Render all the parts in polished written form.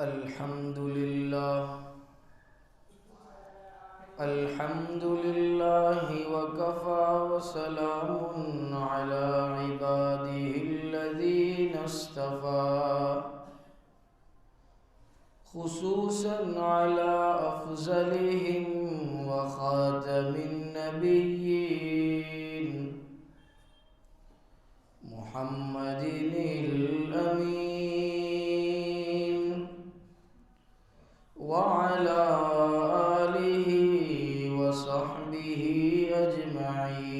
الحمد لله وكفى وسلام على عباده الذين اصطفى خصوصا على أفضلهم وخاتم النبيين محمد الأمين وعلى آله وصحبه أجمعين.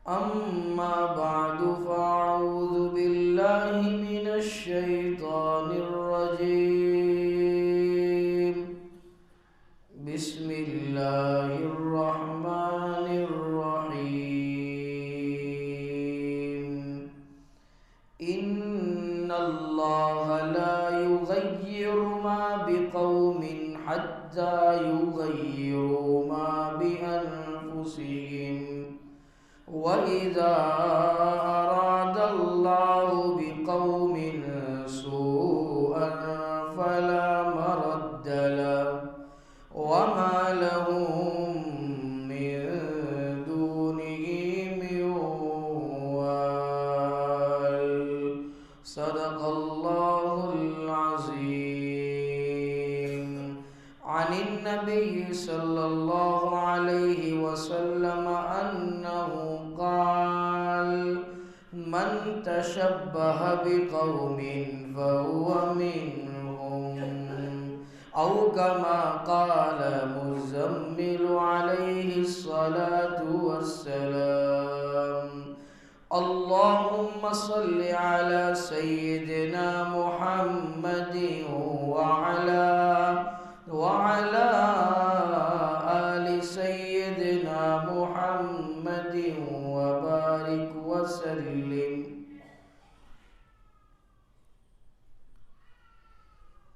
أما بعد فأعوذ بالله من الشيطان الرجيم. بسم الله الرحمن الرحيم. إن الله لا يغير ما بقوم حتى يغيروا ما بأنفسهم وإذا أراد الله بقوم سوءا فلا مرد له وما لهم من دونه من وال. صدق الله العظيم. عن النبي صلى الله عليه وسلم أنه قال: من تشبه بقوم فهو منهم، أو كما قال مزمل عليه الصلاة والسلام. اللهم صل على سيدنا محمد وعلى آل سيدنا محمد وبارك وسلم.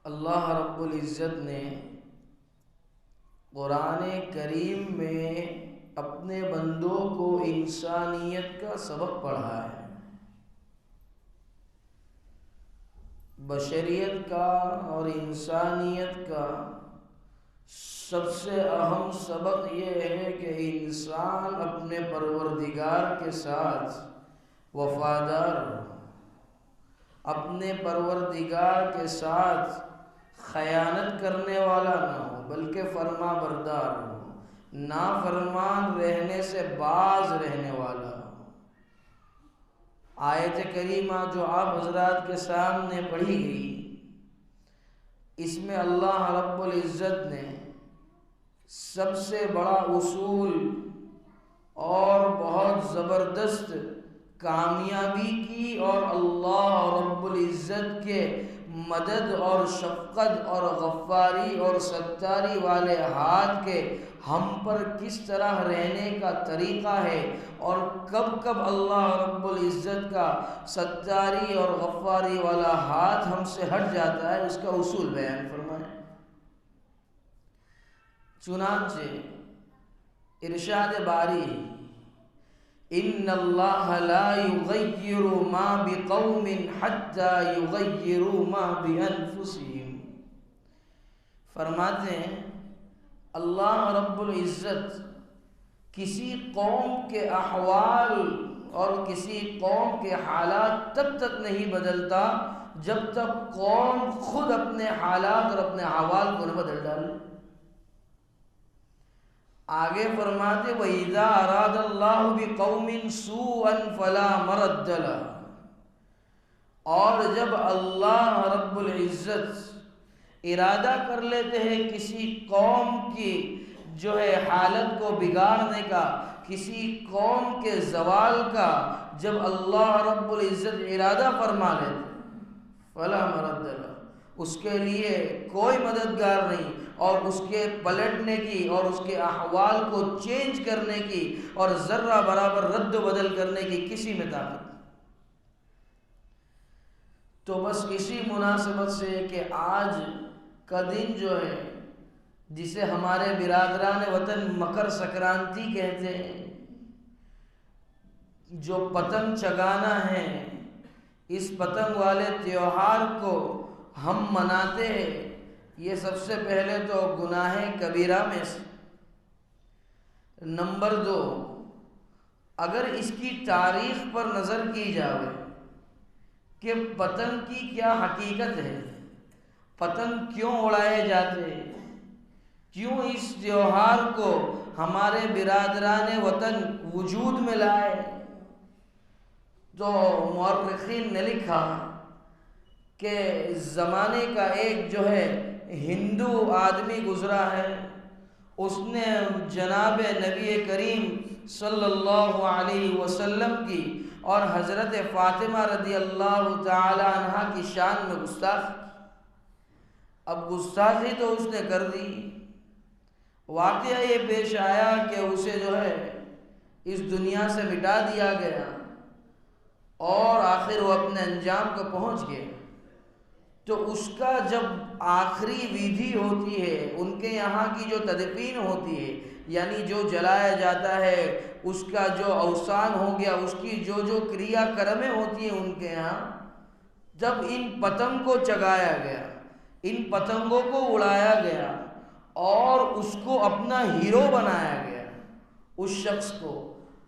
اللہ رب العزت نے قرآن کریم میں اپنے بندوں کو انسانیت کا سبق پڑھایا ہے. بشریت کا اور انسانیت کا سب سے اہم سبق یہ ہے کہ انسان اپنے پروردگار کے ساتھ وفادار ہو، اپنے پروردگار کے ساتھ خیانت کرنے والا نہ ہو بلکہ فرما بردار ہو، نافرمان رہنے سے باز رہنے والا ہو. آیت کریمہ جو آپ حضرات کے سامنے پڑھی گئی، اس میں اللہ رب العزت نے سب سے بڑا اصول اور بہت زبردست کامیابی کی اور اللہ رب العزت کے مدد اور شفقت اور غفاری اور ستاری والے ہاتھ کے ہم پر کس طرح رہنے کا طریقہ ہے اور کب کب اللہ رب العزت کا ستاری اور غفاری والا ہاتھ ہم سے ہٹ جاتا ہے، اس کا اصول بیان فرمائیں. چنانچہ ارشاد باری: ان اللہ لا یغیر ما بقوم حتی یغیروا ما بانفسهم. فرماتے ہیں اللہ رب العزت کسی قوم کے احوال اور کسی قوم کے حالات تب تک نہیں بدلتا جب تک قوم خود اپنے حالات اور اپنے احوال کو نہ بدل ڈالے. آگے فرماتے وَإِذَا أَرَادَ اللَّهُ بِقَوْمٍ سُوءًا فَلَا مَرَدَّ لَهُ. اور جب اللہ رب العزت ارادہ کر لیتے ہیں کسی قوم کی جو ہے حالت کو بگاڑنے کا، کسی قوم کے زوال کا، جب اللہ رب العزت ارادہ فرما لیتے فَلَا مَرَدَّ لَهُ، اس کے لیے کوئی مددگار نہیں، اور اس کے پلٹنے کی اور اس کے احوال کو چینج کرنے کی اور ذرہ برابر رد و بدل کرنے کی کسی میں طاقت. تو بس اسی مناسبت سے کہ آج کا دن جو ہے جسے ہمارے برادران وطن مکر سنکرانتی کہتے ہیں، جو پتنگ چگانا ہے، اس پتنگ والے تہوار کو ہم مناتے ہیں، یہ سب سے پہلے تو گناہ کبیرہ میں سے۔ نمبر 2، اگر اس کی تاریخ پر نظر کی جائے کہ پتنگ کی کیا حقیقت ہے، پتنگ کیوں اڑائے جاتے ہیں، کیوں اس تہوار کو ہمارے برادران وطن وجود میں لائے، تو مورخین نے لکھا کہ زمانے کا ایک جو ہے ہندو آدمی گزرا ہے، اس نے جناب نبی کریم صلی اللہ علیہ وسلم کی اور حضرت فاطمہ رضی اللہ تعالی عنہ کی شان میں گستاخی کی۔ اب گستاخی تو اس نے کر دی، واقعہ یہ پیش آیا کہ اسے جو ہے اس دنیا سے مٹا دیا گیا، اور آخر وہ اپنے انجام کو پہنچ گیا۔ تو اس کا جب آخری ویدھی ہوتی ہے، ان کے یہاں کی جو تدفین ہوتی ہے، یعنی جو جلایا جاتا ہے، اس کا جو اوسان ہو گیا، اس کی جو کریا کرمیں ہوتی ہیں ان کے یہاں، جب ان پتنگ کو چگایا گیا، ان پتنگوں کو اڑایا گیا اور اس کو اپنا ہیرو بنایا گیا اس شخص کو،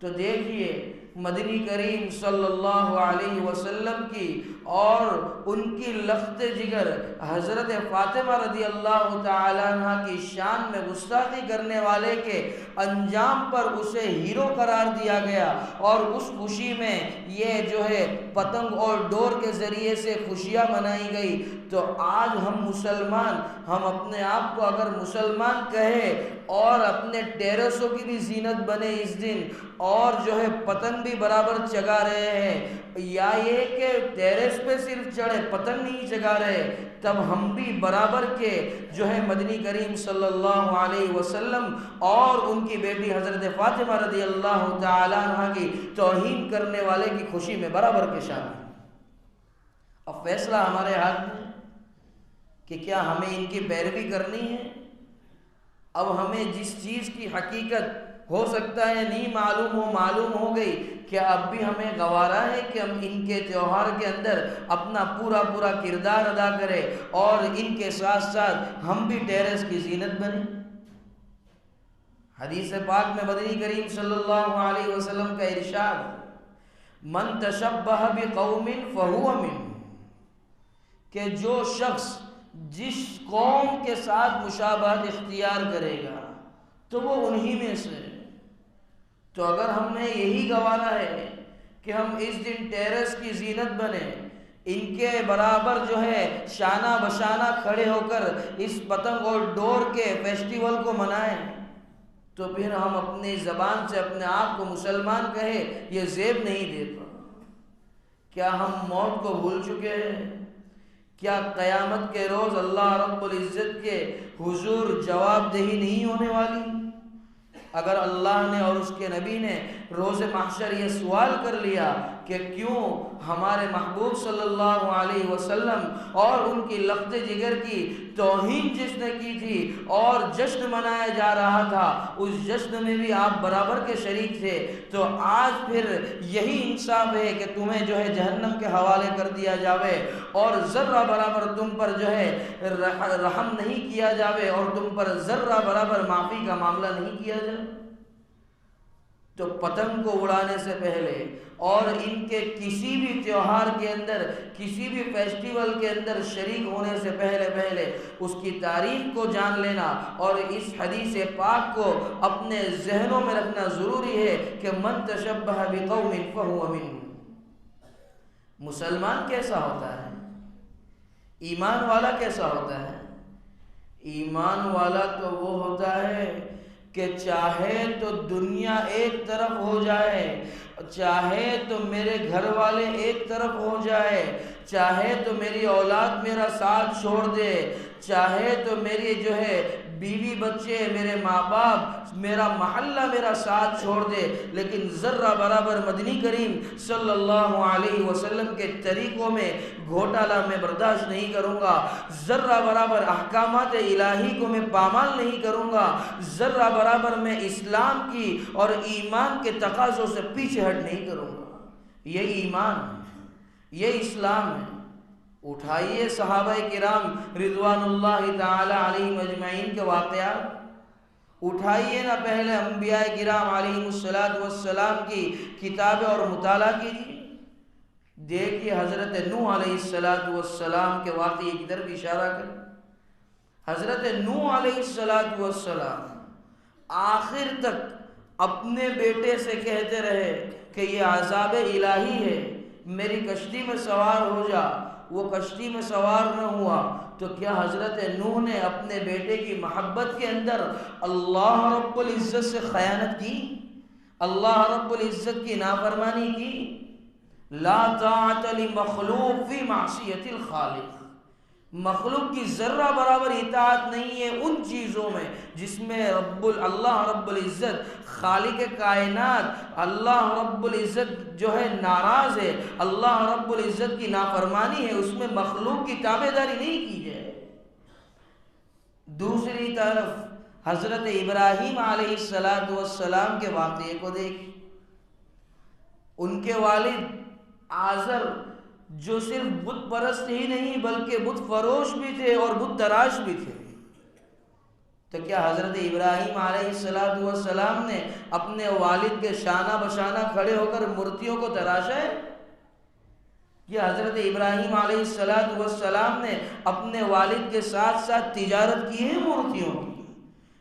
تو دیکھیے مدنی کریم صلی اللہ علیہ وسلم کی اور ان کی لخت جگر حضرت فاطمہ رضی اللہ تعالی عنہ کی شان میں گستاخی کرنے والے کے انجام پر اسے ہیرو قرار دیا گیا، اور اس خوشی میں یہ جو ہے پتنگ اور ڈور کے ذریعے سے خوشیاں منائی گئی۔ تو آج ہم مسلمان، ہم اپنے آپ کو اگر مسلمان کہے اور اپنے ٹیرسوں کی بھی زینت بنے اس دن، اور جو ہے پتنگ بھی برابر چگا رہے ہیں، یا یہ کہ ٹیرس پہ صرف چڑھے پتنگ نہیں چگا رہے، تب ہم بھی برابر کے جو ہے مدنی کریم صلی اللہ علیہ وسلم اور ان کی بیٹی حضرت فاطمہ رضی اللہ تعالی عنہ کی توہین کرنے والے کی خوشی میں برابر کے شامل ہیں۔ اب فیصلہ ہمارے ہاتھ میں کہ کیا ہمیں ان کی پیروی کرنی ہے۔ اب ہمیں جس چیز کی حقیقت ہو سکتا ہے نہیں معلوم ہو گئی، کیا اب بھی ہمیں گوارا ہے کہ ہم ان کے تہوار کے اندر اپنا پورا کردار ادا کریں اور ان کے ساتھ ساتھ ہم بھی ٹیرس کی زینت بنیں؟ حدیث پاک میں مدنی کریم صلی اللہ علیہ وسلم کا ارشاد، من تشبہ بقوم فہو منہم، کہ جو شخص جس قوم کے ساتھ مشابہت اختیار کرے گا تو وہ انہی میں سے۔ تو اگر ہم نے یہی گوارا ہے کہ ہم اس دن ٹیرس کی زینت بنیں، ان کے برابر جو ہے شانہ بشانہ کھڑے ہو کر اس پتنگ اور ڈور کے فیسٹیول کو منائیں، تو پھر ہم اپنی زبان سے اپنے آپ کو مسلمان کہے یہ زیب نہیں دیتا۔ کیا ہم موت کو بھول چکے ہیں؟ کیا قیامت کے روز اللہ رب العزت کے حضور جواب دہی نہیں ہونے والی؟ اگر اللہ نے اور اس کے نبی نے روز محشر یہ سوال کر لیا کہ کیوں ہمارے محبوب صلی اللہ علیہ وسلم اور ان کی لخت جگر کی توہین جس نے کی تھی اور جشن منایا جا رہا تھا، اس جشن میں بھی آپ برابر کے شریک تھے، تو آج پھر یہی انصاف ہے کہ تمہیں جو ہے جہنم کے حوالے کر دیا جاوے اور ذرہ برابر تم پر جو ہے رحم نہیں کیا جاوے اور تم پر ذرہ برابر معافی کا معاملہ نہیں کیا جائے؟ تو پتنگ کو اڑانے سے پہلے اور ان کے کسی بھی تہوار کے اندر، کسی بھی فیسٹیول کے اندر شریک ہونے سے پہلے اس کی تاریخ کو جان لینا اور اس حدیث پاک کو اپنے ذہنوں میں رکھنا ضروری ہے کہ من تشبہ بقوم فہو منہم۔ مسلمان کیسا ہوتا ہے؟ ایمان والا کیسا ہوتا ہے؟ ایمان والا تو وہ ہوتا ہے کہ چاہے تو دنیا ایک طرف ہو جائے، چاہے تو میرے گھر والے ایک طرف ہو جائے، چاہے تو میری اولاد میرا ساتھ چھوڑ دے، چاہے تو میری جو ہے بیوی بچے، میرے ماں باپ، میرا محلہ میرا ساتھ چھوڑ دے، لیکن ذرہ برابر مدنی کریم صلی اللہ علیہ وسلم کے طریقوں میں گھوٹالہ میں برداشت نہیں کروں گا، ذرہ برابر احکامات الہی کو میں پامال نہیں کروں گا، ذرہ برابر میں اسلام کی اور ایمان کے تقاضوں سے پیچھے ہٹ نہیں کروں گا۔ یہ ایمان ہے، یہ اسلام ہے۔ اٹھائیے صحابہ کرام رضوان اللہ تعالی علیہم اجمعین کے واقعات، اٹھائیے نا پہلے انبیاء کرام علیہم السلام کی کتابیں اور مطالعہ کیجیے۔ دیکھیے حضرت نوح علیہ السلام کے واقعے کی طرف اشارہ کریں۔ حضرت نوح علیہ السلام آخر تک اپنے بیٹے سے کہتے رہے کہ یہ عذاب الہی ہے، میری کشتی میں سوار ہو جا۔ وہ کشتی میں سوار نہ ہوا تو کیا حضرت نوح نے اپنے بیٹے کی محبت کے اندر اللہ رب العزت سے خیانت کی؟ اللہ رب العزت کی نافرمانی کی؟ لا طاعت لمخلوق فی معصیت الخالق، مخلوق کی ذرہ برابر اطاعت نہیں ہے ان چیزوں میں جس میں اللہ رب العزت خالق کائنات، اللہ رب العزت جو ہے ناراض ہے، اللہ رب العزت کی نافرمانی ہے، اس میں مخلوق کی تابعداری نہیں کی جائے۔ دوسری طرف حضرت ابراہیم علیہ السلام کے واقعے کو دیکھ، ان کے والد آزر جو صرف بت پرست ہی نہیں بلکہ بت فروش بھی تھے اور بت تراش بھی تھے، تو کیا حضرت ابراہیم علیہ السلام نے اپنے والد کے شانہ بشانہ کھڑے ہو کر مورتیوں کو تراشا ہے؟ کیا حضرت ابراہیم علیہ السلام نے اپنے والد کے ساتھ ساتھ تجارت کی ہے مورتیوں کی؟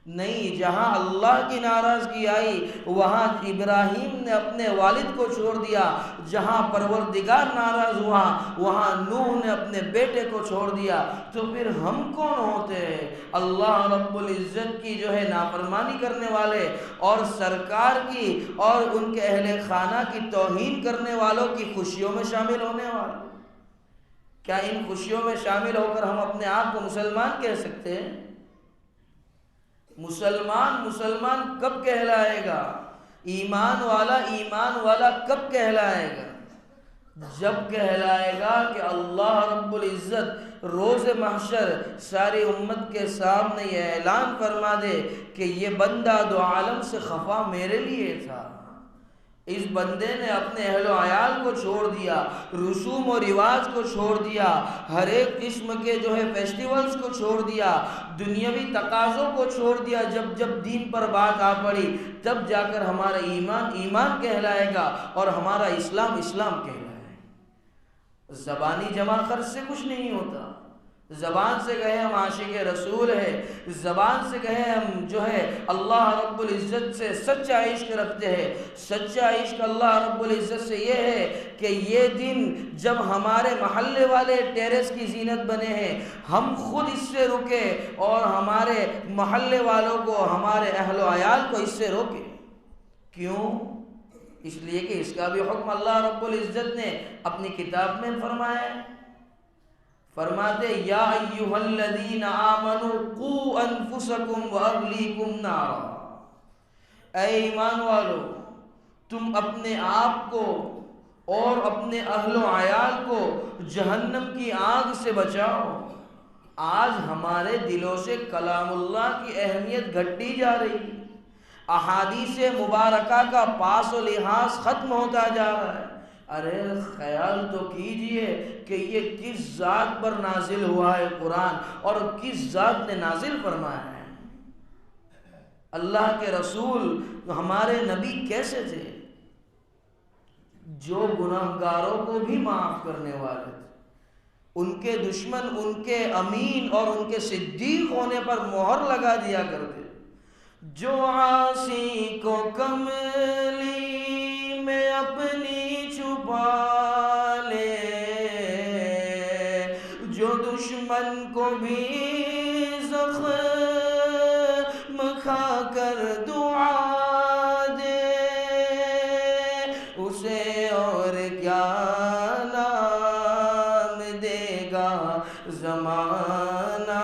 نہیں، جہاں اللہ کی ناراضگی آئی وہاں ابراہیم نے اپنے والد کو چھوڑ دیا، جہاں پروردگار ناراض ہوا وہاں نوح نے اپنے بیٹے کو چھوڑ دیا۔ تو پھر ہم کون ہوتے ہیں اللہ رب العزت کی جو ہے نافرمانی کرنے والے اور سرکار کی اور ان کے اہل خانہ کی توہین کرنے والوں کی خوشیوں میں شامل ہونے والے؟ کیا ان خوشیوں میں شامل ہو کر ہم اپنے آپ کو مسلمان کہہ سکتے ہیں؟ مسلمان کب کہلائے گا؟ ایمان والا کب کہلائے گا؟ جب کہلائے گا کہ اللہ رب العزت روز محشر ساری امت کے سامنے یہ اعلان فرما دے کہ یہ بندہ دو عالم سے خفا میرے لیے تھا، اس بندے نے اپنے اہل و عیال کو چھوڑ دیا، رسوم و رواج کو چھوڑ دیا، ہر ایک قسم کے جو ہے فیسٹیولز کو چھوڑ دیا، دنیاوی تقاضوں کو چھوڑ دیا۔ جب دین پر بات آ پڑی تب جا کر ہمارا ایمان کہلائے گا اور ہمارا اسلام کہلائے گا۔ زبانی جمع خرچ سے کچھ نہیں ہوتا۔ زبان سے کہے ہم عاشق رسول ہے، زبان سے کہے ہم جو ہے اللہ رب العزت سے سچا عشق رکھتے ہیں، سچا عشق اللہ رب العزت سے یہ ہے کہ یہ دن جب ہمارے محلے والے ٹیرس کی زینت بنے ہیں ہم خود اس سے رکے اور ہمارے محلے والوں کو، ہمارے اہل و عیال کو اس سے روکے۔ کیوں؟ اس لیے کہ اس کا بھی حکم اللہ رب العزت نے اپنی کتاب میں فرمایا ہے۔ فرماتے یا ایھا الذین آمنوا قوا انفسکم واہلیکم نارا، اے ایمان والو تم اپنے آپ کو اور اپنے اہل و عیال کو جہنم کی آگ سے بچاؤ۔ آج ہمارے دلوں سے کلام اللہ کی اہمیت گھٹتی جا رہی، احادیث مبارکہ کا پاس و لحاظ ختم ہوتا جا رہا ہے۔ ارے خیال تو کیجئے کہ یہ کس ذات پر نازل ہوا ہے قرآن اور کس ذات نے نازل فرمایا ہے۔ اللہ کے رسول ہمارے نبی کیسے تھے؟ جو گناہگاروں کو بھی معاف کرنے والے تھے، ان کے دشمن ان کے امین اور ان کے صدیق ہونے پر مہر لگا دیا کرتے۔ جو عاصی کو کملی میں اپنی چھپا لے، جو دشمن کو بھی زخم کھا کر دعا دے، اسے اور کیا نام دے گا زمانہ،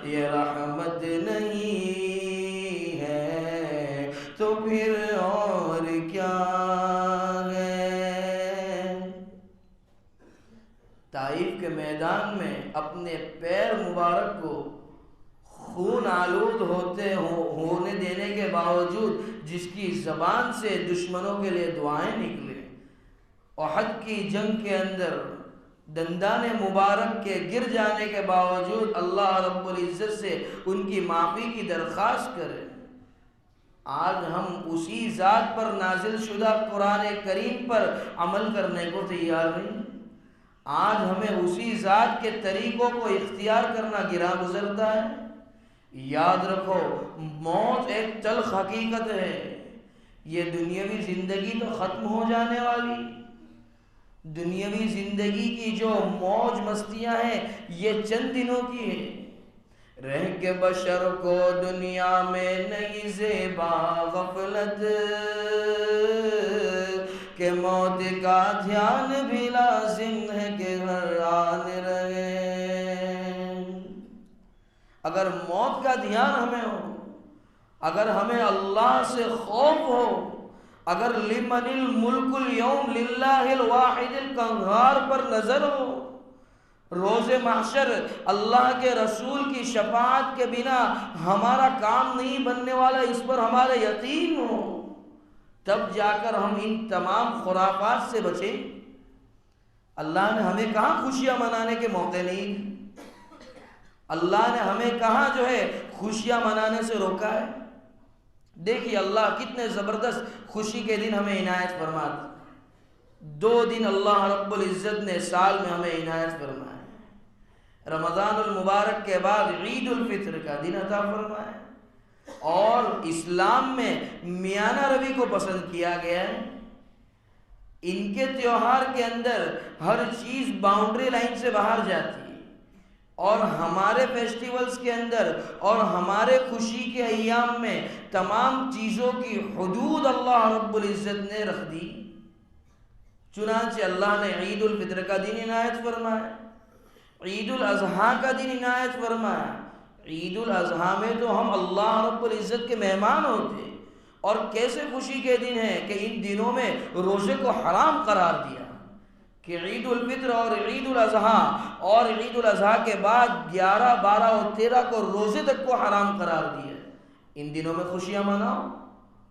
یہ رحمت نہیں ہے تو پھر اور کیا ہے۔ طائف کے میدان میں اپنے پیر مبارک کو خون آلود ہونے دینے کے باوجود جس کی زبان سے دشمنوں کے لیے دعائیں نکلے، احد کی جنگ کے اندر دندان مبارک کے گر جانے کے باوجود اللہ رب العزت سے ان کی معافی کی درخواست کرے، آج ہم اسی ذات پر نازل شدہ قرآن کریم پر عمل کرنے کو تیار نہیں۔ آج ہمیں اسی ذات کے طریقوں کو اختیار کرنا گراں گزرتا ہے۔ یاد رکھو، موت ایک تلخ حقیقت ہے، یہ دنیاوی زندگی تو ختم ہو جانے والی، دنیاوی زندگی کی جو موج مستیاں ہیں یہ چند دنوں کی ہیں۔ رہ کے بشر کو دنیا میں نئی زیبا غفلت، کہ موت کا دھیان بھی لازم ہے کہ ہر آن رہے۔ اگر موت کا دھیان ہمیں ہو، اگر ہمیں اللہ سے خوف ہو، اگر لمن الملک اليوم للہ الواحد القہار پر نظر ہو، روز محشر اللہ کے رسول کی شفاعت کے بنا ہمارا کام نہیں بننے والا، اس پر ہمارا یقین ہو، تب جا کر ہم ان تمام خرافات سے بچیں۔ اللہ نے ہمیں کہاں خوشیاں منانے کے موقع نہیں، اللہ نے ہمیں کہاں جو ہے خوشیاں منانے سے روکا ہے۔ دیکھیے اللہ کتنے زبردست خوشی کے دن ہمیں عنایت فرماتا۔ 2 دن اللہ رب العزت نے سال میں ہمیں عنایت فرمایا، رمضان المبارک کے بعد عید الفطر کا دن عطا فرمایا، اور اسلام میں میانہ روی کو پسند کیا گیا ہے۔ ان کے تیوہار کے اندر ہر چیز باؤنڈری لائن سے باہر جاتی ہے، اور ہمارے فیسٹیولز کے اندر اور ہمارے خوشی کے ایام میں تمام چیزوں کی حدود اللہ رب العزت نے رکھ دی۔ چنانچہ اللہ نے عید الفطر کا دن عنایت فرمایا، عید الاضحیٰ کا دن عنایت فرمایا۔ عید الاضحیٰ میں تو ہم اللہ رب العزت کے مہمان ہوتے، اور کیسے خوشی کے دن ہیں کہ ان دنوں میں روزے کو حرام قرار دیا، کہ عید الفطر اور عید الاضحیٰ اور عید الاضحیٰ کے بعد 11، 12 اور 13 کو روزے تک کو حرام قرار دیا۔ ان دنوں میں خوشیاں مناؤ،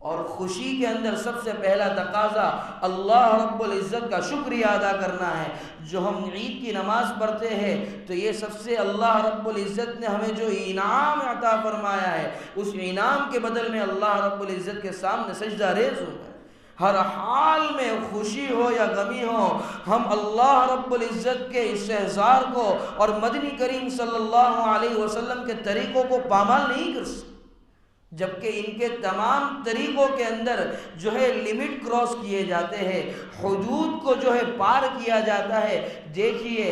اور خوشی کے اندر سب سے پہلا تقاضا اللہ رب العزت کا شکریہ ادا کرنا ہے۔ جو ہم عید کی نماز پڑھتے ہیں تو یہ سب سے اللہ رب العزت نے ہمیں جو انعام عطا فرمایا ہے، اس انعام کے بدل میں اللہ رب العزت کے سامنے سجدہ ریز ہو گئے۔ ہر حال میں خوشی ہو یا غمی ہو، ہم اللہ رب العزت کے استحضار کو اور مدنی کریم صلی اللہ علیہ وسلم کے طریقوں کو پامال نہیں کر سکتے، جبکہ ان کے تمام طریقوں کے اندر جو ہے لمٹ کراس کیے جاتے ہیں، حدود کو جو ہے پار کیا جاتا ہے۔ دیکھیے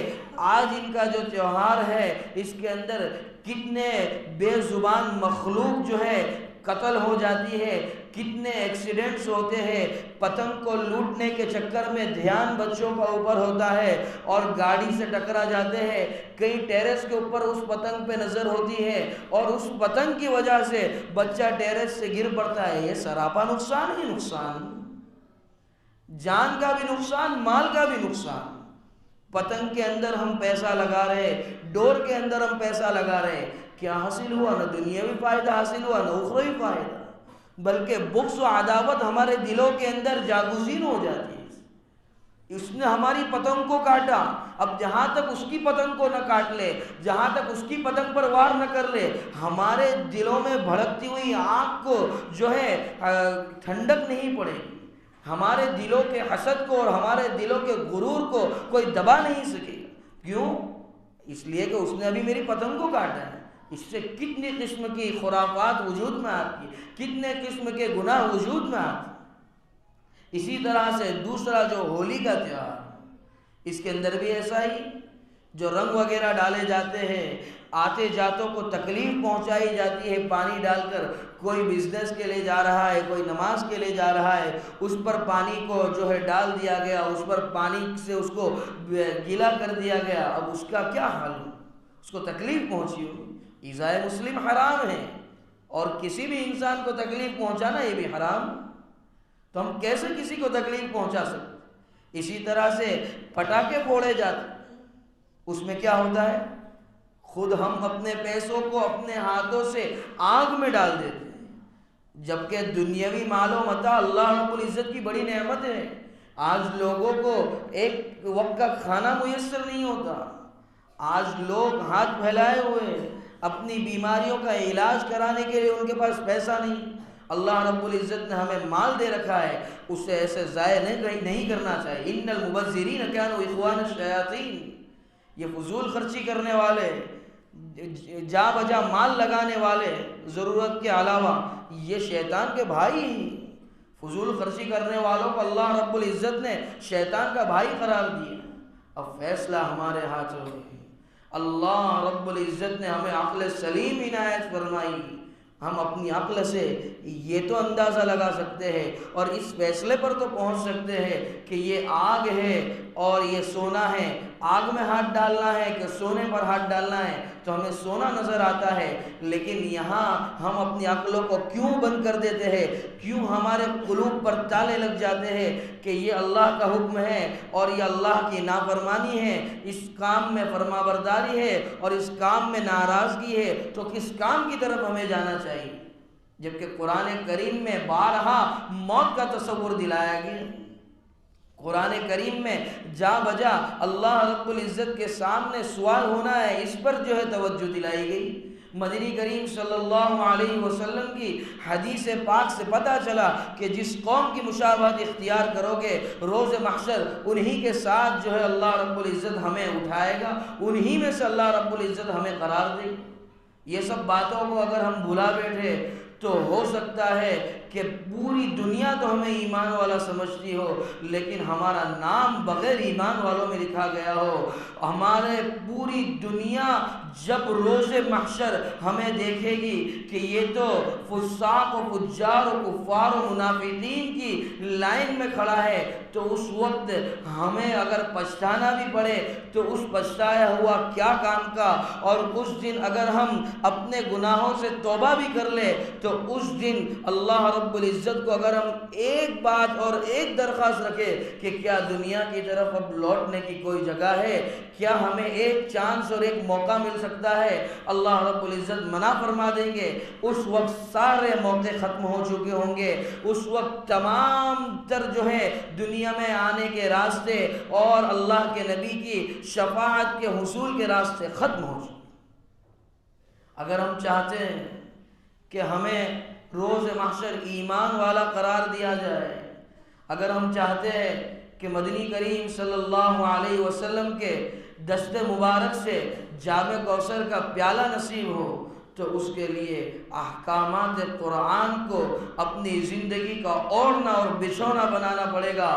آج ان کا جو تیوہار ہے، اس کے اندر کتنے بے زبان مخلوق جو ہے قتل ہو جاتی ہے، کتنے ایکسیڈنٹس ہوتے ہیں، پتنگ کو لوٹنے کے چکر میں دھیان بچوں کا اوپر ہوتا ہے اور گاڑی سے ٹکرا جاتے ہیں، کئی ٹیرس کے اوپر اس پتنگ پہ نظر ہوتی ہے اور اس پتنگ کی وجہ سے بچہ ٹیرس سے گر پڑتا ہے۔ یہ سراپا نقصان ہی نقصان، جان کا بھی نقصان، مال کا بھی نقصان۔ پتنگ کے اندر ہم پیسہ لگا رہے، ڈور کے اندر ہم پیسہ لگا رہے، کیا حاصل ہوا؟ نہ دنیاوی فائدہ حاصل ہوا، نہ اخروی فائدہ، بلکہ بغض و عداوت ہمارے دلوں کے اندر جاگزین ہو جاتی ہے۔ اس نے ہماری پتنگ کو کاٹا، اب جہاں تک اس کی پتنگ کو نہ کاٹ لے، جہاں تک اس کی پتنگ پر وار نہ کر لے، ہمارے دلوں میں بھڑکتی ہوئی آگ کو جو ہے ٹھنڈک نہیں پڑے گی۔ ہمارے دلوں کے حسد کو اور ہمارے دلوں کے غرور کو کوئی دبا نہیں سکے گا۔ کیوں؟ اس لیے کہ اس نے ابھی میری پتنگ کو کاٹا ہے۔ اس سے کتنی قسم کی خرافات وجود میں آتی ہے، کتنے قسم کے گناہ وجود میں آتے ہیں۔ اسی طرح سے دوسرا جو ہولی کا تہوار، اس کے اندر بھی ایسا ہی، جو رنگ وغیرہ ڈالے جاتے ہیں، آتے جاتوں کو تکلیف پہنچائی جاتی ہے پانی ڈال کر، کوئی بزنس کے لیے جا رہا ہے، کوئی نماز کے لیے جا رہا ہے، اس پر پانی کو جو ہے ڈال دیا گیا، اس پر پانی سے اس کو گیلا کر دیا گیا، اب اس کا کیا حل ہو؟ اس کو تکلیف پہنچی ہو۔ ایذائے مسلم حرام ہے، اور کسی بھی انسان کو تکلیف پہنچانا یہ بھی حرام، تو ہم کیسے کسی کو تکلیف پہنچا سکتے؟ اسی طرح سے پٹاخے پھوڑے جاتے، اس میں کیا ہوتا ہے؟ خود ہم اپنے پیسوں کو اپنے ہاتھوں سے آگ میں ڈال دیتے ہیں، جبکہ دنیاوی مال و متاع اللہ رب العزت کی بڑی نعمت ہے، آج لوگوں کو ایک وقت کا کھانا میسر نہیں ہوتا، آج لوگ ہاتھ پھیلائے ہوئے، اپنی بیماریوں کا علاج کرانے کے لیے ان کے پاس پیسہ نہیں۔ اللہ رب العزت نے ہمیں مال دے رکھا ہے، اسے ایسے ضائع نہیں کرنا چاہیے۔ ان المبذرین کانوا اخوان الشیاطین، یہ فضول خرچی کرنے والے، جا بجا مال لگانے والے ضرورت کے علاوہ، یہ شیطان کے بھائی ہیں۔ فضول خرچی کرنے والوں کو اللہ رب العزت نے شیطان کا بھائی قرار دیا۔ اب فیصلہ ہمارے ہاتھوں میں ہے۔ اللہ رب العزت نے ہمیں عقل سلیم عنایت فرمائی۔ ہم اپنی عقل سے یہ تو اندازہ لگا سکتے ہیں اور اس فیصلے پر تو پہنچ سکتے ہیں کہ یہ آگ ہے اور یہ سونا ہے، آگ میں ہاتھ ڈالنا ہے کہ سونے پر ہاتھ ڈالنا ہے، تو ہمیں سونا نظر آتا ہے، لیکن یہاں ہم اپنی عقلوں کو کیوں بند کر دیتے ہیں، کیوں ہمارے قلوب پر تالے لگ جاتے ہیں کہ یہ اللہ کا حکم ہے اور یہ اللہ کی نافرمانی ہے، اس کام میں فرما برداری ہے اور اس کام میں ناراضگی ہے، تو کس کام کی طرف ہمیں جانا چاہیے؟ جبکہ قرآن کریم میں بارہا موت کا تصور دلایا گیا۔ قرآن کریم میں جا بجا اللہ رب العزت کے سامنے سوال ہونا ہے، اس پر جو ہے توجہ دلائی گئی۔ مدنی کریم صلی اللہ علیہ وسلم کی حدیث پاک سے پتہ چلا کہ جس قوم کی مشابہت اختیار کرو گے روز محشر انہی کے ساتھ جو ہے اللہ رب العزت ہمیں اٹھائے گا، انہی میں سے اللہ رب العزت ہمیں قرار دے گا۔ یہ سب باتوں کو اگر ہم بھلا بیٹھے تو ہو سکتا ہے کہ پوری دنیا تو ہمیں ایمان والا سمجھتی ہو، لیکن ہمارا نام بغیر ایمان والوں میں لکھا گیا ہو۔ ہمارے پوری دنیا جب روز محشر ہمیں دیکھے گی کہ یہ تو فساق و فجار و کفار و منافقین کی لائن میں کھڑا ہے، تو اس وقت ہمیں اگر پچھتانا بھی پڑے تو اس پچھتایا ہوا کیا کام کا، اور اس دن اگر ہم اپنے گناہوں سے توبہ بھی کر لے تو اس دن اللہ رب العزت کو اگر ہم ایک بات اور ایک درخواست رکھے کہ کیا دنیا کی طرف اب لوٹنے کی کوئی جگہ ہے، کیا ہمیں ایک چانس اور ایک موقع مل سکتا ہے، اللہ رب العزت منع فرما دیں گے۔ اس وقت سارے موقع ختم ہو چکے ہوں گے، اس وقت تمام تر جو ہے دنیا میں آنے کے راستے اور اللہ کے نبی کی شفاعت کے حصول کے راستے ختم ہو چکے۔ اگر ہم چاہتے ہیں کہ ہمیں روز محشر ایمان والا قرار دیا جائے، اگر ہم چاہتے ہیں کہ مدنی کریم صلی اللہ علیہ وسلم کے دست مبارک سے جام کوثر کا پیالہ نصیب ہو، تو اس کے لیے احکامات قرآن کو اپنی زندگی کا اوڑھنا اور بچھونا بنانا پڑے گا،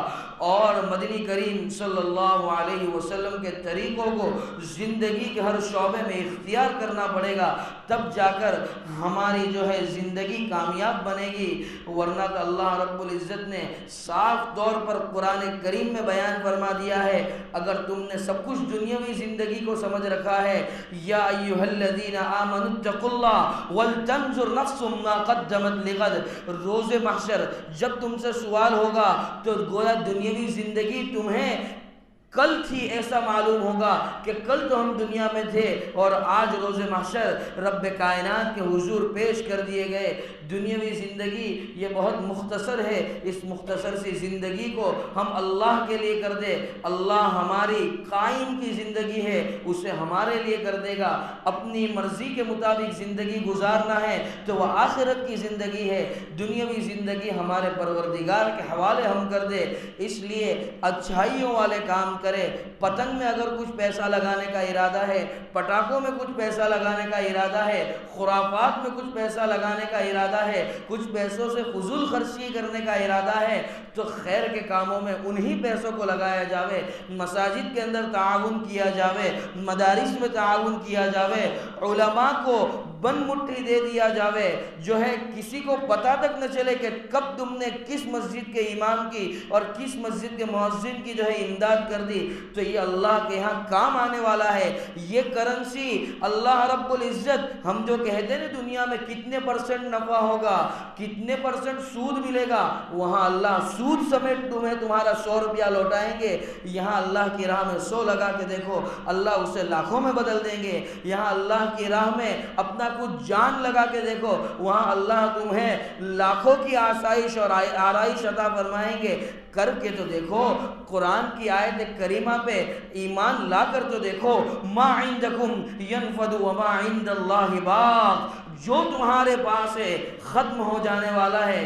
اور مدنی کریم صلی اللہ علیہ وسلم کے طریقوں کو زندگی کے ہر شعبے میں اختیار کرنا پڑے گا، تب جا کر ہماری جو ہے زندگی کامیاب بنے گی۔ ورنہ تو اللہ رب العزت نے صاف طور پر قرآن کریم میں بیان فرما دیا ہے، اگر تم نے سب کچھ دنیاوی زندگی کو سمجھ رکھا ہے، یا ایھا الذین آمنوا اتقوا اللہ ولتنظر نفس ما قدمت لغد، روز محشر جب تم سے سوال ہوگا تو گویا دنیاوی زندگی تمہیں کل تھی ایسا معلوم ہوگا کہ کل تو ہم دنیا میں تھے اور آج روز محشر رب کائنات کے حضور پیش کر دیے گئے۔ دنیاوی زندگی یہ بہت مختصر ہے، اس مختصر سی زندگی کو ہم اللہ کے لیے کر دے، اللہ ہماری قائم کی زندگی ہے اسے ہمارے لیے کر دے گا۔ اپنی مرضی کے مطابق زندگی گزارنا ہے تو وہ آخرت کی زندگی ہے، دنیاوی زندگی ہمارے پروردگار کے حوالے ہم کر دے۔ اس لیے اچھائیوں والے کام کرے۔ پتنگ میں اگر کچھ پیسہ لگانے کا ارادہ ہے، پٹاخوں میں کچھ پیسہ لگانے کا ارادہ ہے، خرافات میں کچھ پیسہ لگانے کا ارادہ ہے، کچھ پیسوں سے فضول خرچی کرنے کا ارادہ ہے، تو خیر کے کاموں میں انہی پیسوں کو لگایا جاوے، مساجد کے اندر تعاون کیا جاوے، مدارس میں تعاون کیا جاوے، علماء کو بند مٹھی دے دیا جاوے، جو ہے کسی کو پتہ تک نہ چلے کہ کب تم نے کس مسجد کے امام کی اور کس مسجد کے مؤذن کی جو ہے امداد کر دی، تو یہ اللہ کے ہاں کام آنے والا ہے۔ یہ کرنسی اللہ رب العزت، ہم جو کہتے ہیں دنیا میں کتنے پرسنٹ نفع ہوگا، کتنے پرسنٹ سود ملے گا، وہاں اللہ سود سمیت تمہیں تمہارا 100 روپیہ لوٹائیں گے۔ یہاں اللہ کی راہ میں 100 لگا کے دیکھو، اللہ اسے لاکھوں میں بدل دیں گے۔ یہاں اللہ کی راہ میں اپنا ذرا کچھ جان لگا کے دیکھو، وہاں اللہ تمہیں لاکھوں کی آسائش اور آرائش عطا فرمائیں گے۔ کر کے تو دیکھو، قرآن کی آیت کریمہ پہ ایمان لا کر تو دیکھو، ما عندکم ینفد وما عند اللہ باق، جو تمہارے پاس ہے ختم ہو جانے والا ہے،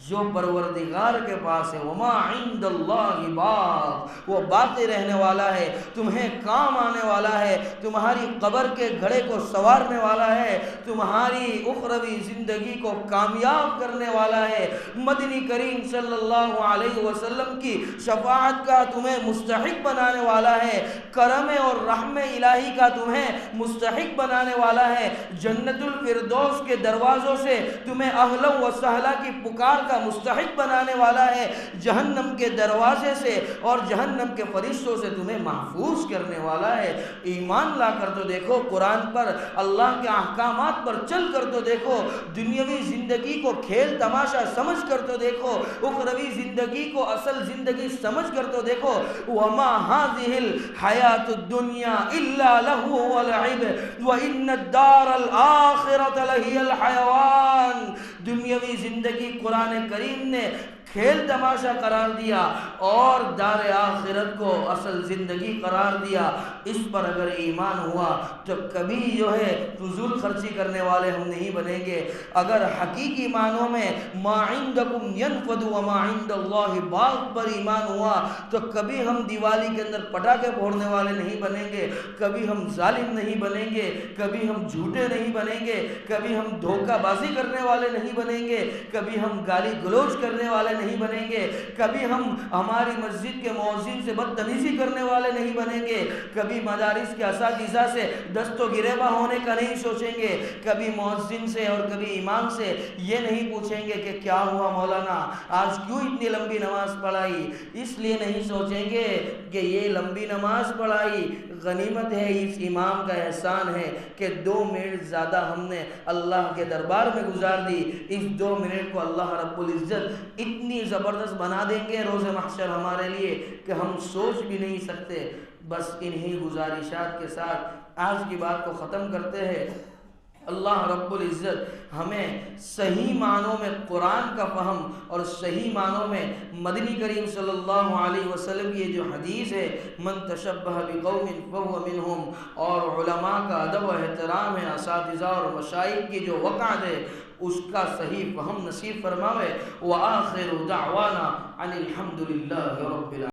جو پروردگار کے پاس ہے وما عند اللہ باق، وہ باقی رہنے والا ہے، تمہیں کام آنے والا ہے، تمہاری قبر کے گھڑے کو سنوارنے والا ہے، تمہاری اخروی زندگی کو کامیاب کرنے والا ہے۔ مدنی کریم صلی اللہ علیہ وسلم کی شفاعت کا تمہیں مستحق بنانے والا ہے، کرم اور رحم الہی کا تمہیں مستحق بنانے والا ہے، جنت الفردوس کے دروازوں سے تمہیں اہلا و سہلا کی پکار کا مستحق بنانے والا ہے، جہنم کے دروازے سے اور جہنم کے فرشتوں سے تمہیں محفوظ کرنے والا ہے۔ ایمان لا کر تو دیکھو، قرآن پر، اللہ کے احکامات پر چل کر تو دیکھو، دنیاوی زندگی کو کھیل تماشا سمجھ کر تو دیکھو، اخروی زندگی کو اصل زندگی سمجھ کر تو دیکھو۔ وما هذه الحیات الدنیا الا لہو ولعب وان الدار الآخرة لہی الحیوان، دنیاوی زندگی قرآن کریم نے کھیل تماشا قرار دیا اور دار آخرت کو اصل زندگی قرار دیا۔ اس پر اگر ایمان ہوا تو کبھی جو ہے فضول خرچی کرنے والے ہم نہیں بنیں گے۔ اگر حقیقی معنوں میں ما عندکم ینفد وما عند اللہ باق پر ایمان ہوا تو کبھی ہم دیوالی کے اندر پٹاخے پھوڑنے والے نہیں بنیں گے، کبھی ہم ظالم نہیں بنیں گے، کبھی ہم جھوٹے نہیں بنیں گے، کبھی ہم دھوکہ بازی کرنے والے نہیں بنیں گے، کبھی ہم گالی گلوچ کرنے والے نہیں بنیں گے، کبھی ہم ہماری مسجد کے مؤذن سے بدتمیزی کرنے والے نہیں بنیں گے، کبھی مدارس کے اساتذہ سے دست و گریباں ہونے کا نہیں سوچیں گے، کبھی مؤذن سے اور کبھی امام سے یہ نہیں پوچھیں گے کہ کیا ہوا مولانا آج کیوں اتنی لمبی نماز پڑھائی، اس لیے نہیں سوچیں گے کہ یہ لمبی نماز پڑھائی غنیمت ہے، اس امام کا احسان ہے کہ 2 منٹ زیادہ ہم نے اللہ کے دربار میں گزار دی، اس 2 منٹ کو اللہ رب العزت اتنی زبردست بنا دیں گے روز محشر ہمارے لیے کہ ہم سوچ بھی نہیں سکتے۔ بس انہی گزارشات کے ساتھ آج کی بات کو ختم کرتے ہیں۔ اللہ رب العزت ہمیں صحیح معنوں میں قرآن کا فہم اور صحیح معنوں میں مدنی کریم صلی اللہ علیہ وسلم کی یہ جو حدیث ہے من تشبہ بقوم فہو منہم، اور علماء کا ادب و احترام ہے، اساتذہ اور مشائخ کی جو وقعت ہے اس کا صحیح فہم نصیب فرماوے۔ وآخر دعوانا ان الحمد للہ رب العالمین۔